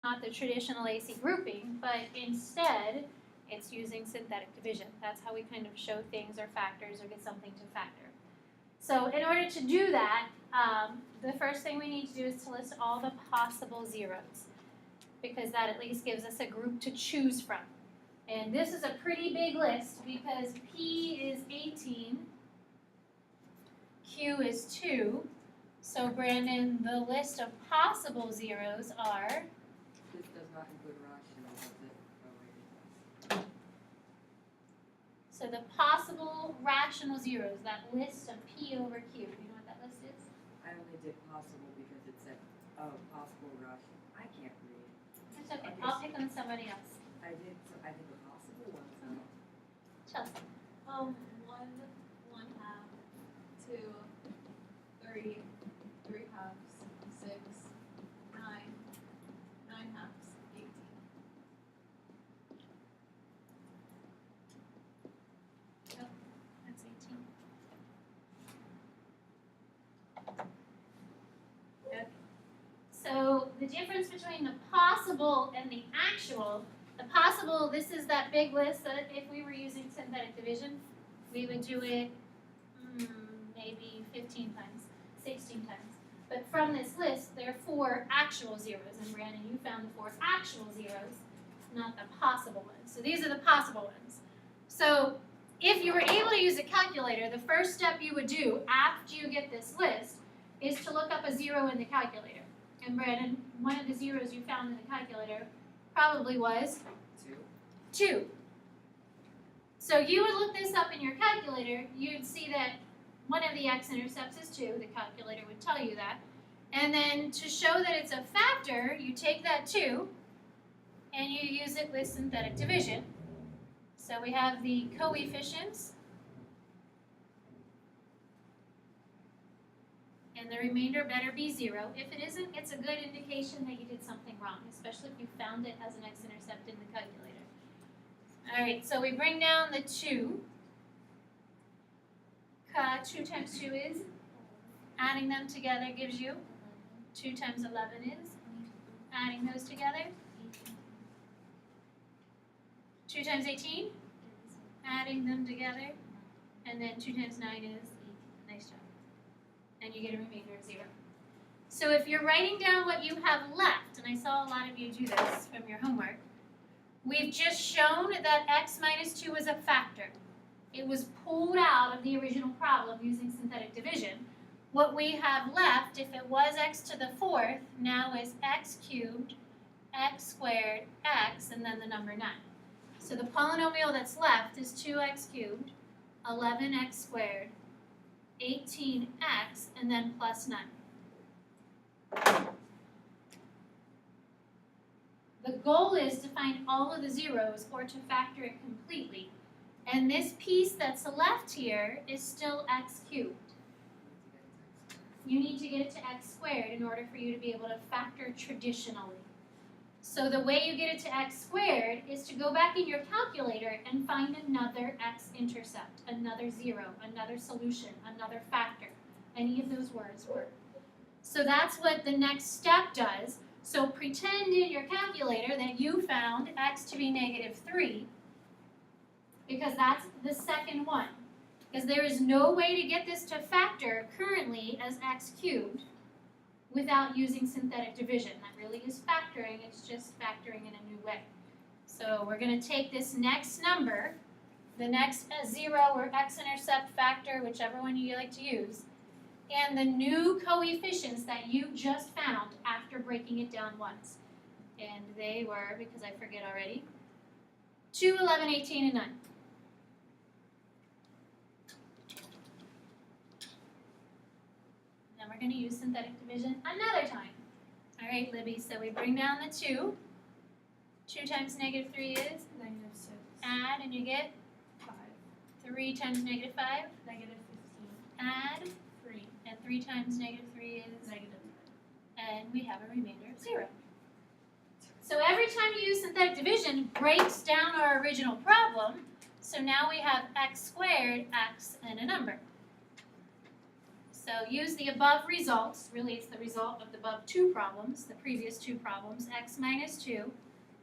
not the traditional AC grouping, but instead it's using synthetic division. That's how we kind of show things or factors or get something to factor. So in order to do that, the first thing we need to do is to list all the possible zeros, because that at least gives us a group to choose from. And this is a pretty big list because P is 18, Q is 2. So Brandon, the list of possible zeros are? This does not include rational, does it? Oh, wait, it does. So the possible rational zeros, that list of P over Q. Do you know what that list is? I only did possible because it said, possible rational. I can't read. It's okay. I'll pick on somebody else. I did the possible ones. Chelsea. 1, 1/2, 2, 3, 3 halves, 6, 9, 9 halves, 18. That's 18. Okay. So the difference between the possible and the actual, the possible, this is that big list that if we were using synthetic division, we would do it maybe 15 times, 16 times. But from this list, there are 4 actual zeros, and Brandon, you found the 4 actual zeros, not the possible ones. So these are the possible ones. So if you were able to use a calculator, the first step you would do after you get this list is to look up a zero in the calculator. And Brandon, one of the zeros you found in the calculator probably was 2. So you would look this up in your calculator, you'd see that one of the x-intercepts is 2, the calculator would tell you that. And then to show that it's a factor, you take that 2 and you use it with synthetic division. So we have the coefficients, and the remainder better be 0. If it isn't, it's a good indication that you did something wrong, especially if you found it as an x-intercept in the calculator. All right, so we bring down the 2. 2 times 2 is? Adding them together gives you? 2 times 11 is? Adding those together? 2 times 18? Adding them together. And then 2 times 9 is? Nice job. And you get a remainder of 0. So if you're writing down what you have left, and I saw a lot of you do this from your homework, we've just shown that x minus 2 is a factor. It was pulled out of the original problem using synthetic division. What we have left, if it was x to the 4th, now is x cubed, x squared, x, and then the number 9. So the polynomial that's left is 2x cubed, 11x squared, 18x, and then plus 9. The goal is to find all of the zeros or to factor it completely. And this piece that's left here is still x cubed. You need to get it to x squared in order for you to be able to factor traditionally. So the way you get it to x squared is to go back in your calculator and find another x-intercept, another zero, another solution, another factor. Any of those words work. So that's what the next step does. So pretend in your calculator that you found x to be -3, because that's the second one. Because there is no way to get this to factor currently as x cubed without using synthetic division. That really is factoring, it's just factoring in a new way. So we're going to take this next number, the next zero or x-intercept factor, whichever one you like to use, and the new coefficients that you just found after breaking it down once. And they were, because I forget already, 2, 11, 18, and 9. Then we're going to use synthetic division another time. All right, Libby, so we bring down the 2. 2 times -3 is? -6. Add, and you get? 5. 3 times -5? -15. Add. 3. And 3 times -3 is? -9. And we have a remainder of 0. So every time you use synthetic division, breaks down our original problem. So now we have x squared, x, and a number. So use the above results, really it's the result of the above two problems, the previous two problems, x minus 2,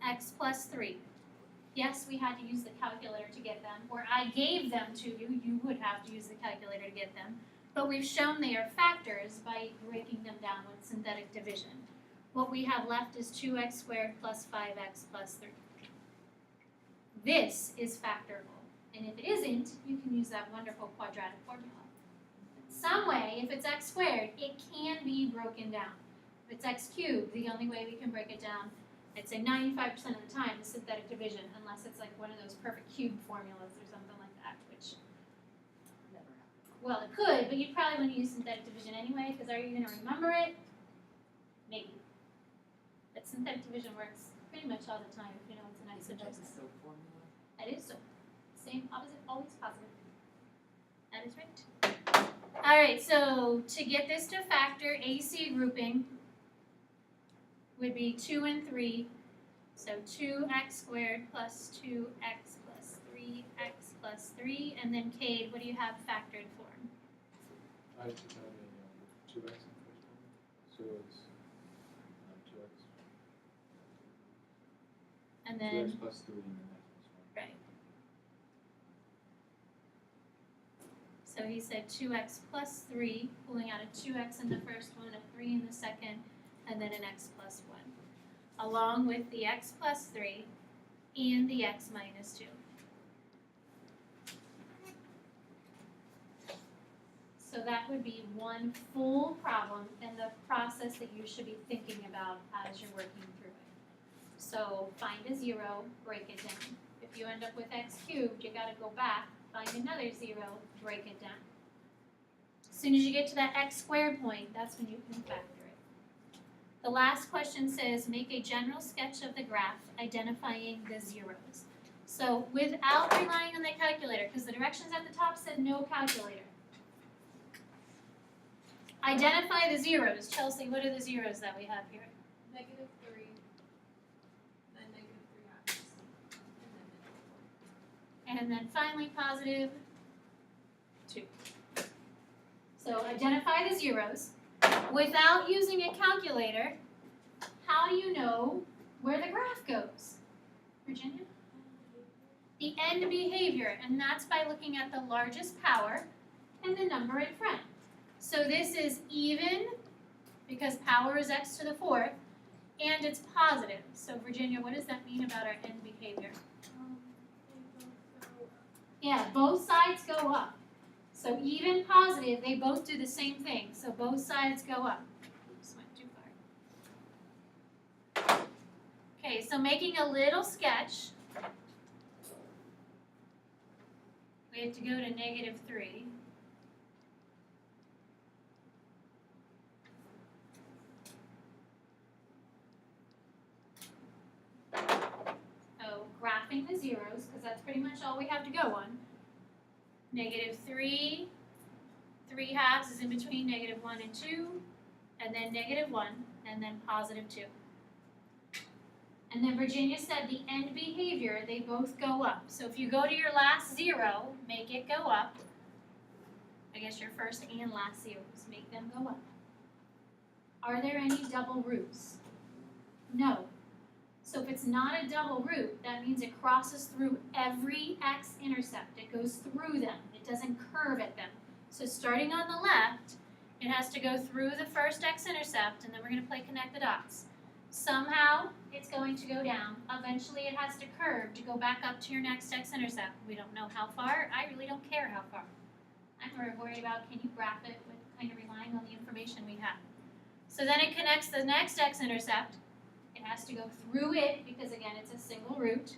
x plus 3. Yes, we had to use the calculator to get them, or I gave them to you, you would have to use the calculator to get them, but we've shown they are factors by breaking them down with synthetic division. What we have left is 2x squared plus 5x plus 3. This is factorable, and if it isn't, you can use that wonderful quadratic formula. Some way, if it's x squared, it can be broken down. If it's x cubed, the only way we can break it down, I'd say 95% of the time, is synthetic division, unless it's like one of those perfect cube formulas or something like that, which, Never happened. well, it could, but you'd probably want to use synthetic division anyway, because are you going to remember it? Maybe. But synthetic division works pretty much all the time if you know it's an Isn't that the isogenic. SOAP formula? That is so. Same, opposite, always positive. That is right. Alright, so to get this to factor, AC grouping would be 2 and 3. So 2x squared plus 2x plus 3x plus 3. And then Cade, what do you have factored for? I just have a 2x in the first one, so it's 2x. And then, 2x plus 3 and then x plus 1. right. So he said 2x plus 3, pulling out a 2x in the first one, a 3 in the second, and then an x plus 1, along with the x plus 3 and the x minus 2. So that would be one full problem and the process that you should be thinking about as you're working through it. So find a 0, break it down. If you end up with x cubed, you gotta go back, find another 0, break it down. As soon as you get to that x squared point, that's when you can factor it. The last question says, make a general sketch of the graph identifying the zeros. So without relying on the calculator, because the directions at the top said no calculator. Identify the zeros. Chelsea, what are the zeros that we have here? -3, then -3 halves, and then -4. And then finally positive 2. So identify the zeros. Without using a calculator, how do you know where the graph goes? Virginia? The end behavior, and that's by looking at the largest power and the number in front. So this is even, because power is x to the 4th, and it's positive. So Virginia, what does that mean about our end behavior? Yeah, both sides go up. So even positive, they both do the same thing. So both sides go up. Oops, went too far. Okay, so making a little sketch. We have to go to -3. So graphing the zeros, because that's pretty much all we have to go on. -3, 3 halves is in between -1 and 2, and then -1, and then positive 2. And then Virginia said the end behavior, they both go up. So if you go to your last 0, make it go up. I guess your first and last zeros, make them go up. Are there any double roots? No. So if it's not a double root, that means it crosses through every x-intercept. It goes through them. It doesn't curve at them. So starting on the left, it has to go through the first x-intercept, and then we're going to play connect the dots. Somehow, it's going to go down. Eventually, it has to curve to go back up to your next x-intercept. We don't know how far. I really don't care how far. I'm more worried about, can you graph it with kind of relying on the information we have. So then it connects the next x-intercept. It has to go through it because, again, it's a single root.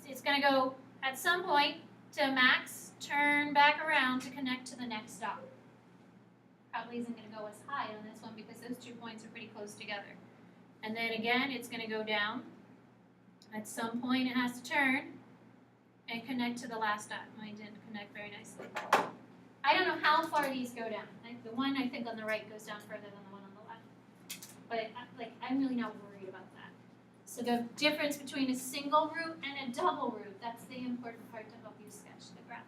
It's going to go, at some point, to max, turn back around to connect to the next dot. Probably isn't going to go as high on this one because those 2 points are pretty close together. And then, again, it's going to go down. At some point, it has to turn and connect to the last dot. Mine didn't connect very nicely. I don't know how far these go down. The one, I think, on the right goes down further than the one on the left. But I'm really not worried about that. So the difference between a single root and a double root, that's the important part to help you sketch the graph.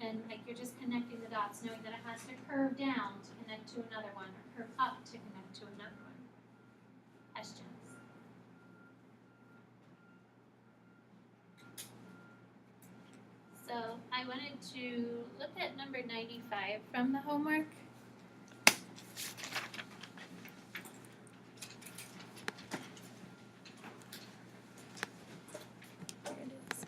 And like you're just connecting the dots, knowing that it has to curve down to connect to another one, or curve up to connect to another one. Questions? So I wanted to look at number 95 from the homework. There it is.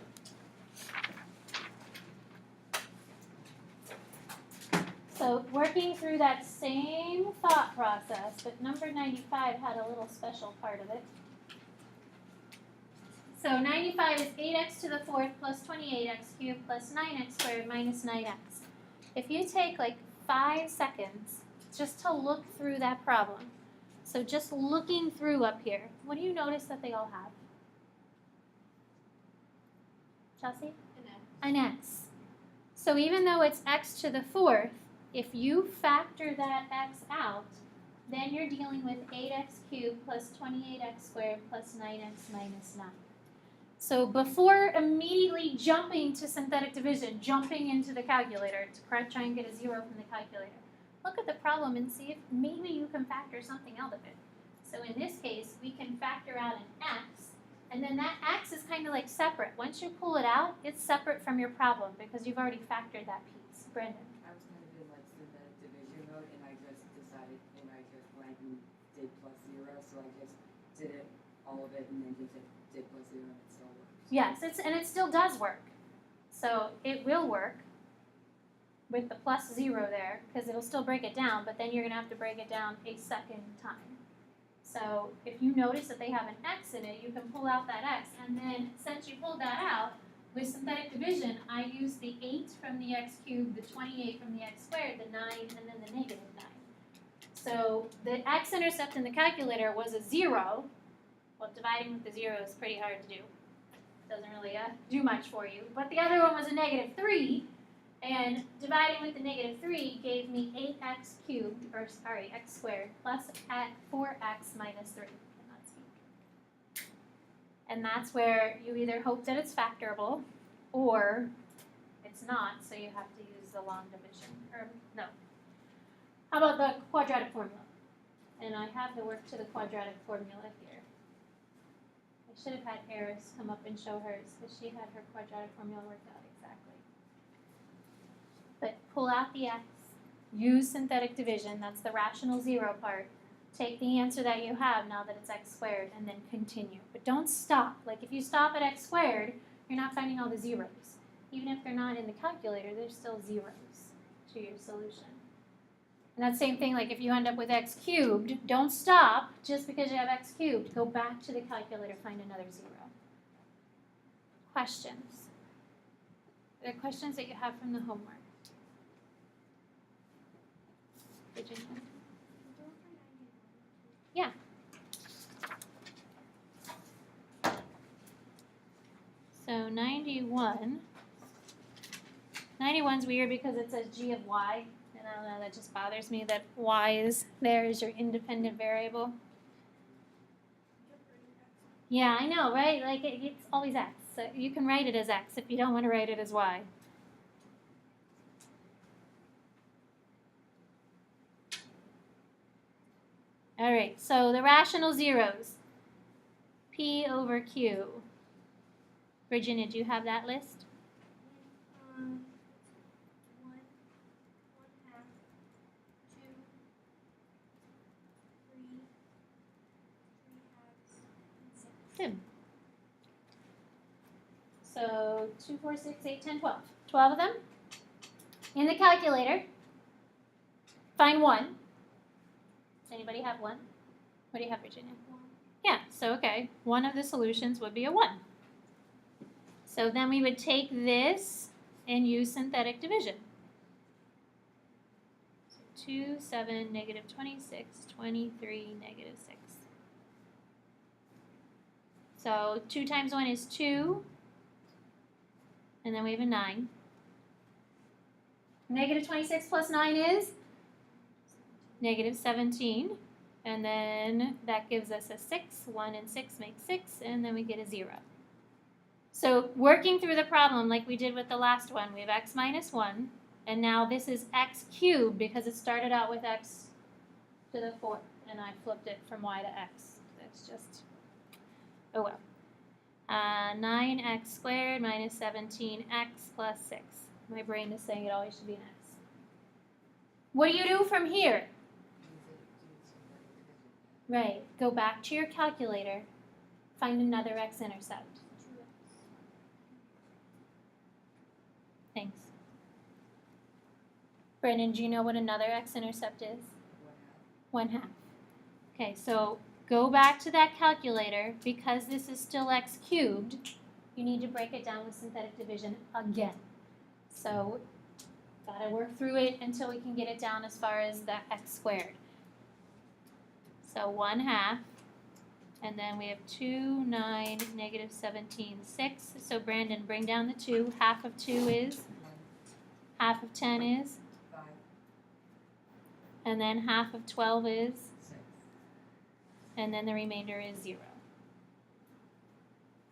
So working through that same thought process, but number 95 had a little special part of it. So 95 is 8x to the fourth plus 28x cubed plus 9x squared minus 9x. If you take like 5 seconds just to look through that problem, so just looking through up here, what do you notice that they all have? Chelsea? An x. So even though it's x to the fourth, if you factor that x out, then you're dealing with 8x cubed plus 28x squared plus 9x minus 9. So before immediately jumping to synthetic division, jumping into the calculator to try and get a 0 from the calculator, look at the problem and see if maybe you can factor something out of it. So in this case, we can factor out an x, and then that x is kind of like separate. Once you pull it out, it's separate from your problem because you've already factored that piece. Brandon? I was kind of in like synthetic division mode, and I just decided, and I just went and did plus 0, so I just did it, all of it, and then just did plus 0, and it still works. Yes, and it still does work. So it will work with the plus 0 there because it'll still break it down, but then you're going to have to break it down a second time. So if you notice that they have an x in it, you can pull out that x, and then since you pulled that out, with synthetic division, I use the 8 from the x cubed, the 28 from the x squared, the 9, and then the negative 9. So the x-intercept in the calculator was a 0. Well, dividing with the 0 is pretty hard to do. Doesn't really do much for you. But the other one was a negative 3, and dividing with the negative 3 gave me 8x cubed, or sorry, x squared, plus 4x minus 3. And that's where you either hope that it's factorable, or it's not, so you have to use the long division. Or, no. How about the quadratic formula? And I have to work to the quadratic formula here. I should have had Eris come up and show hers, because she had her quadratic formula worked out exactly. But pull out the x, use synthetic division, that's the rational 0 part. Take the answer that you have now that it's x squared, and then continue. But don't stop. Like if you stop at x squared, you're not finding all the zeros. Even if they're not in the calculator, there's still zeros to your solution. And that same thing, like if you end up with x cubed, don't stop just because you have x cubed. Go back to the calculator, find another 0. Questions? Are there questions that you have from the homework? Virginia? Yeah. So 91. 91's weird because it says g of y. And I don't know, that just bothers me that y is there as your independent variable. Yeah, I know, right? Like it's always x. So you can write it as x if you don't want to write it as y. All right, so the rational zeros. P over Q. Virginia, do you have that list? 1 half, 2, 3 halves, and 6. Good. So 2, 4, 6, 8, 10, 12. 12 of them. In the calculator, find 1. Does anybody have 1? What do you have, Virginia? 1. Yeah, so okay, one of the solutions would be a 1. So then we would take this and use synthetic division. So 2, 7, negative 26, 23, negative 6. So 2 times 1 is 2, and then we have a 9. Negative 26 plus 9 is? Negative 17. And then that gives us a 6. 1 and 6 make 6, and then we get a 0. So working through the problem like we did with the last one, we have x minus 1, and now this is x cubed because it started out with x to the 4th, and I flipped it from y to x. That's just, oh well. 9x squared minus 17x plus 6. My brain is saying it always should be an x. What do you do from here? Right, go back to your calculator, find another x-intercept. Thanks. Brandon, do you know what another x-intercept is? 1/2. Okay, so go back to that calculator. Because this is still x cubed, you need to break it down with synthetic division again. So, gotta work through it until we can get it down as far as the x squared. So 1/2, and then we have 2, 9, negative 17, 6. So Brandon, bring down the 2. Half of 2 is? Half of 10 is? 5, And then half of 12 is? 6. And then the remainder is 0.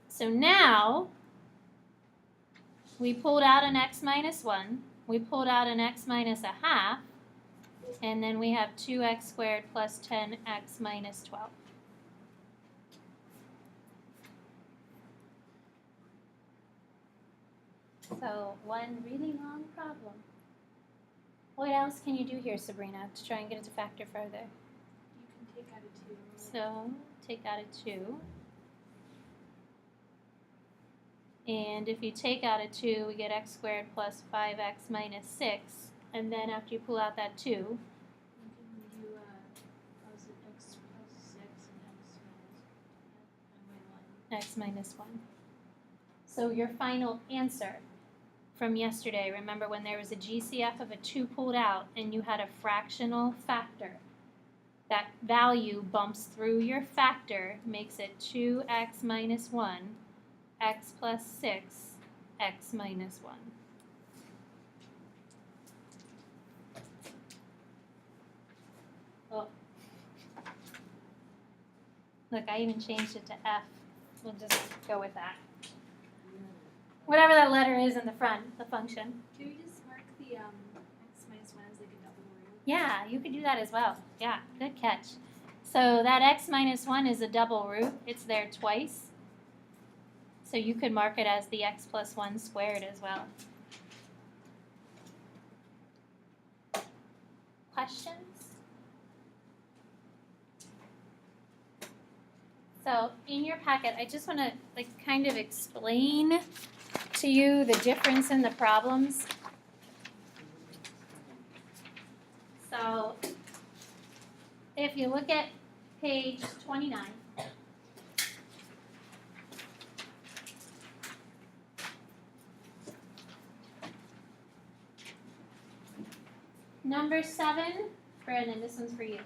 So now, we pulled out an x minus 1, we pulled out an x minus 1/2, and then we have 2x squared plus 10x minus 12. So, one really long problem. What else can you do here, Sabrina, to try and get it to factor further? You can take out a 2. So, take out a 2. And if you take out a 2, we get x squared plus 5x minus 6. And then after you pull out that 2, You can do x plus 6 and x minus 1. So your final answer from yesterday, remember when there was a GCF of a 2 pulled out and you had a fractional factor, that value bumps through your factor, makes it 2x minus 1, x plus 6, x minus 1. Oh. Look, I even changed it to F. We'll just go with that. Whatever that letter is in the front, the function. Can we just mark the x minus 1 as like a double root? Yeah, you could do that as well. Yeah, good catch. So that x minus 1 is a double root. It's there twice. So you could mark it as the x plus 1 squared as well. Questions? So in your packet, I just want to kind of explain to you the difference in the problems. So if you look at page 29, number 7, Brandon, this one's for you,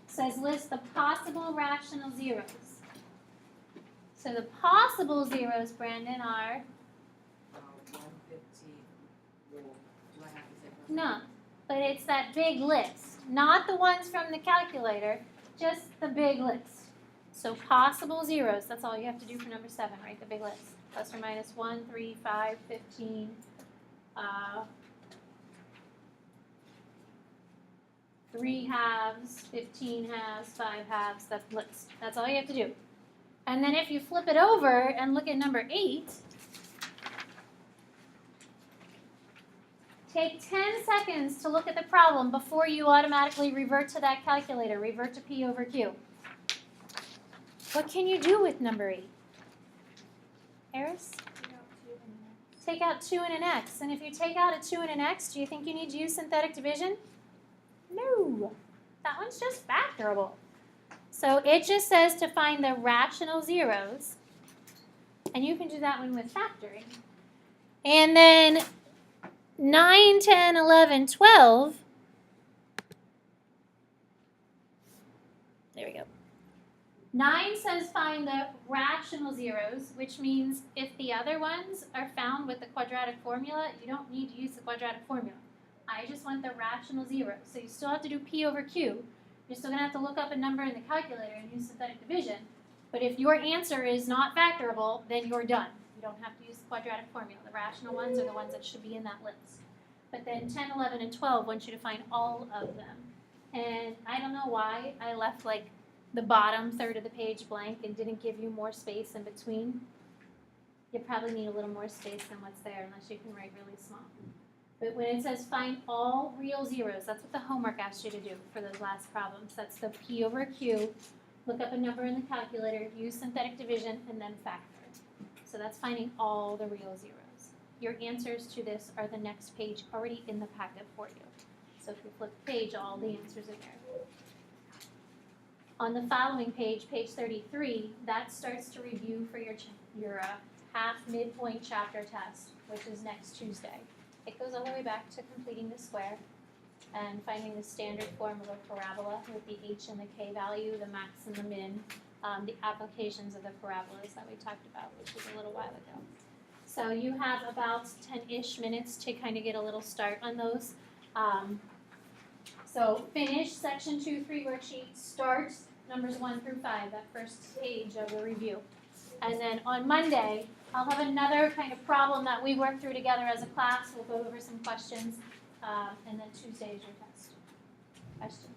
says list the possible rational zeros. So the possible zeros, Brandon, are 115. Well, do I have to say plus? no, but it's that big list, not the ones from the calculator, just the big list. So possible zeros, that's all you have to do for number 7, right? The big list. Plus or minus 1, 3, 5, 15, 3 halves, 15 halves, 5 halves, that's the list. That's all you have to do. And then if you flip it over and look at number 8, take 10 seconds to look at the problem before you automatically revert to that calculator, revert to P over Q. What can you do with number 8? Eris? Take out 2 and Take out 2 an x. and an x. And if you take out a 2 and an x, do you think you need to use synthetic division? No. That one's just factorable. So it just says to find the rational zeros. And you can do that one with factoring. And then 9, 10, 11, 12. There we go. 9 says find the rational zeros, which means if the other ones are found with the quadratic formula, you don't need to use the quadratic formula. I just want the rational zeros. So you still have to do P over Q. You're still going to have to look up a number in the calculator and use synthetic division. But if your answer is not factorable, then you're done. You don't have to use the quadratic formula. The rational ones are the ones that should be in that list. But then 10, 11, and 12 want you to find all of them. And I don't know why I left like the bottom third of the page blank and didn't give you more space in between. You probably need a little more space than what's there unless you can write really small. But when it says find all real zeros, that's what the homework asked you to do for those last problems. That's the P over Q. Look up a number in the calculator, use synthetic division, and then factor. So that's finding all the real zeros. Your answers to this are the next page already in the packet for you. So if you flip the page, all the answers are there. On the following page, page 33, that starts to review for your half midpoint chapter test, which is next Tuesday. It goes all the way back to completing the square and finding the standard form of a parabola with the h and the k value, the max and the min, the applications of the parabolas that we talked about, which was a little while ago. So you have about 10-ish minutes to kind of get a little start on those. So finish section 2-3 worksheet, start numbers 1 through 5, that first page of the review. And then on Monday, I'll have another kind of problem that we work through together as a class. We'll go over some questions, and then Tuesday is your test. Question?